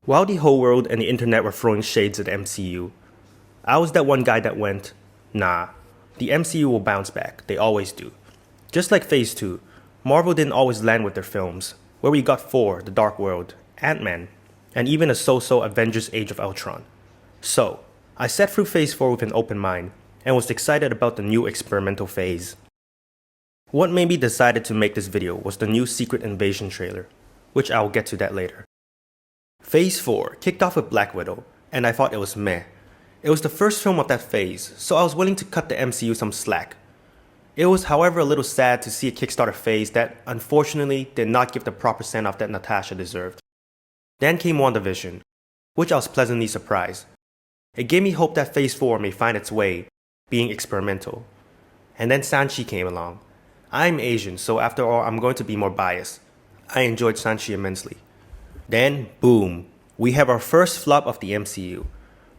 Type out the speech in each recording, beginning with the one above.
While the whole world and the internet were throwing shades at the MCU, I was that one guy that went, nah, the MCU will bounce back, they always do. Just like Phase 2, Marvel didn't always land with their films, where we got Thor, The Dark World, Ant-Man, and even a so-so Avengers Age of Ultron. So, I sat through Phase 4 with an open mind, and was excited about the new experimental phase. What made me decide to make this video was the new Secret Invasion trailer, which I'll get to that later. Phase 4 kicked off with Black Widow, and I thought it was meh. It was the first film of that phase, so I was willing to cut the MCU some slack. It was however a little sad to see a Kickstarter phase that unfortunately did not give the proper send-off that Natasha deserved. Then came WandaVision, which I was pleasantly surprised. It gave me hope that Phase 4 may find its way, being experimental. And then Shang-Chi came along. I'm Asian, so after all I'm going to be more biased. I enjoyed Shang-Chi immensely. Then, boom, we have our first flop of the MCU,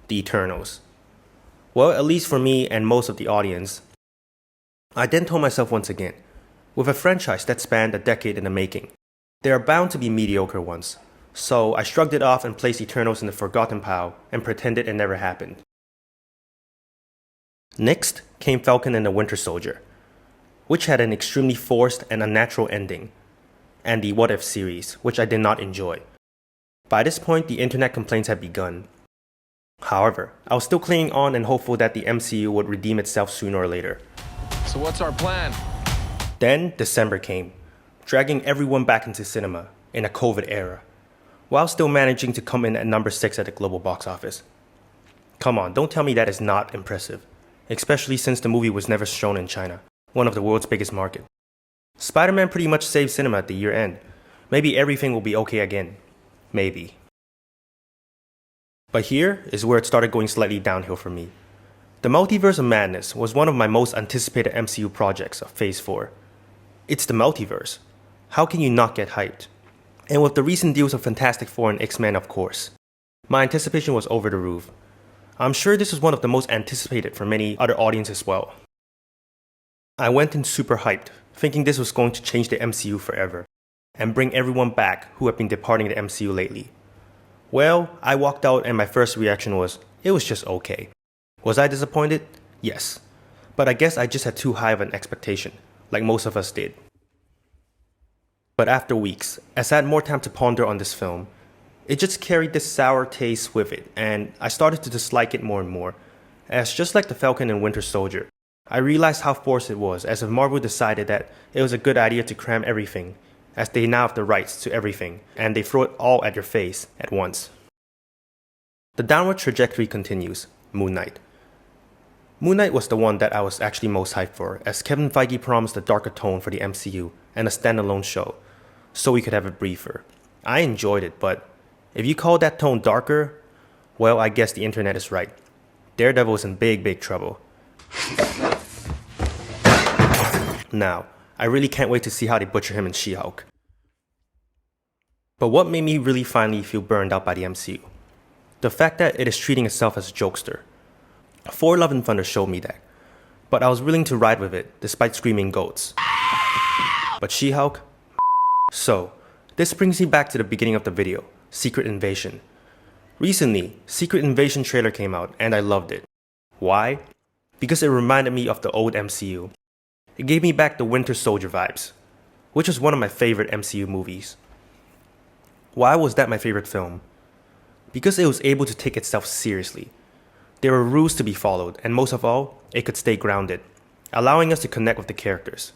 The Eternals. Well, at least for me and most of the audience. I then told myself once again, with a franchise that spanned a decade in the making, there are bound to be mediocre ones. So I shrugged it off and placed Eternals in the forgotten pile and pretended it never happened. Next came Falcon and the Winter Soldier, which had an extremely forced and unnatural ending, and the What If series, which I did not enjoy. By this point, the internet complaints had begun. However, I was still clinging on and hopeful that the MCU would redeem itself sooner or later. So what's our plan? Then December came, dragging everyone back into cinema in a COVID era, while still managing to come in at number 6 at the global box office. Come on, don't tell me that is not impressive, especially since the movie was never shown in China, one of the world's biggest market. Spider-Man pretty much saved cinema at the year end. Maybe everything will be okay again. Maybe. But here is where it started going slightly downhill for me. The Multiverse of Madness was one of my most anticipated MCU projects of Phase 4. It's the Multiverse. How can you not get hyped? And with the recent deals of Fantastic Four and X-Men, of course. My anticipation was over the roof. I'm sure this was one of the most anticipated for many other audiences as well. I went in super hyped, thinking this was going to change the MCU forever, and bring everyone back who have been departing the MCU lately. Well, I walked out and my first reaction was, it was just okay. Was I disappointed? Yes. But I guess I just had too high of an expectation, like most of us did. But after weeks, as I had more time to ponder on this film, it just carried this sour taste with it, and I started to dislike it more and more, as just like the Falcon and Winter Soldier, I realized how forced it was, as if Marvel decided that it was a good idea to cram everything, as they now have the rights to everything, and they throw it all at your face at once. The downward trajectory continues. Moon Knight. Moon Knight was the one that I was actually most hyped for, as Kevin Feige promised a darker tone for the MCU and a standalone show, so we could have it briefer. I enjoyed it, but if you call that tone darker, well, I guess the internet is right. Daredevil is in big trouble. Now, I really can't wait to see how they butcher him in SheHulk. But what made me really finally feel burned out by the MCU? The fact that it is treating itself as a jokester. Thor: Love and Thunder showed me that, but I was willing to ride with it despite screaming goats. But SheHulk? So, this brings me back to the beginning of the video, Secret Invasion. Recently, Secret Invasion trailer came out and I loved it. Why? Because it reminded me of the old MCU. It gave me back the Winter Soldier vibes, which was one of my favorite MCU movies. Why was that my favorite film? Because it was able to take itself seriously. There were rules to be followed, and most of all, it could stay grounded, allowing us to connect with the characters.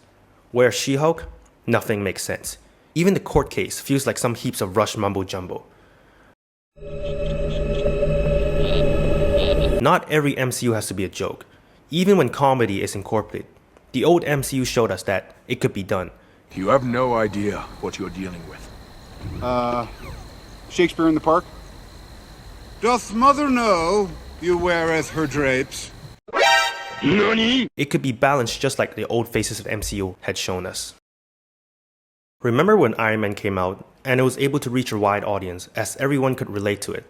Whereas SheHulk, nothing makes sense. Even the court case feels like some heaps of rushed mumbo-jumbo. Not every MCU has to be a joke, even when comedy is incorporated. The old MCU showed us that it could be done. You have no idea what you're dealing with. Shakespeare in the Park? Doth mother know you weareth her drapes? NANI? It could be balanced just like the old faces of MCU had shown us. Remember when Iron Man came out and it was able to reach a wide audience as everyone could relate to it,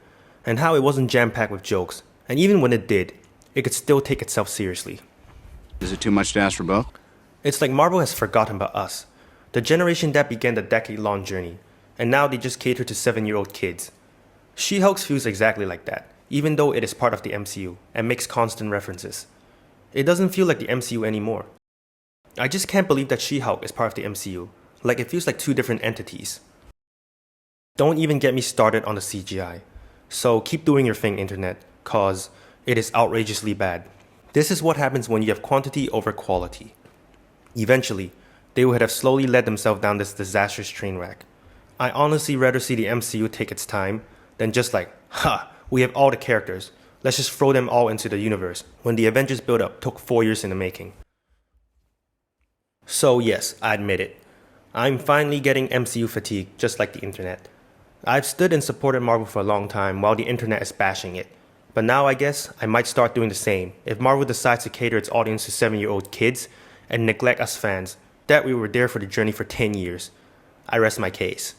and how it wasn't jam-packed with jokes, and even when it did, it could still take itself seriously. Is it too much to ask for both? It's like Marvel has forgotten about us, the generation that began the decade-long journey, and now they just cater to 7-year-old kids. She-Hulk feels exactly like that, even though it is part of the MCU and makes constant references. It doesn't feel like the MCU anymore. I just can't believe that She-Hulk is part of the MCU, like it feels like two different entities. Don't even get me started on the CGI. So keep doing your thing, internet, cause it is outrageously bad. This is what happens when you have quantity over quality. Eventually, they would have slowly led themselves down this disastrous train wreck. I honestly rather see the MCU take its time than just like, we have all the characters, let's just throw them all into the universe, when the Avengers build-up took 4 years in the making. So yes, I admit it. I'm finally getting MCU fatigue, just like the internet. I've stood and supported Marvel for a long time while the internet is bashing it. But now I guess I might start doing the same if Marvel decides to cater its audience to 7-year-old kids and neglect us fans that we were there for the journey for 10 years. I rest my case.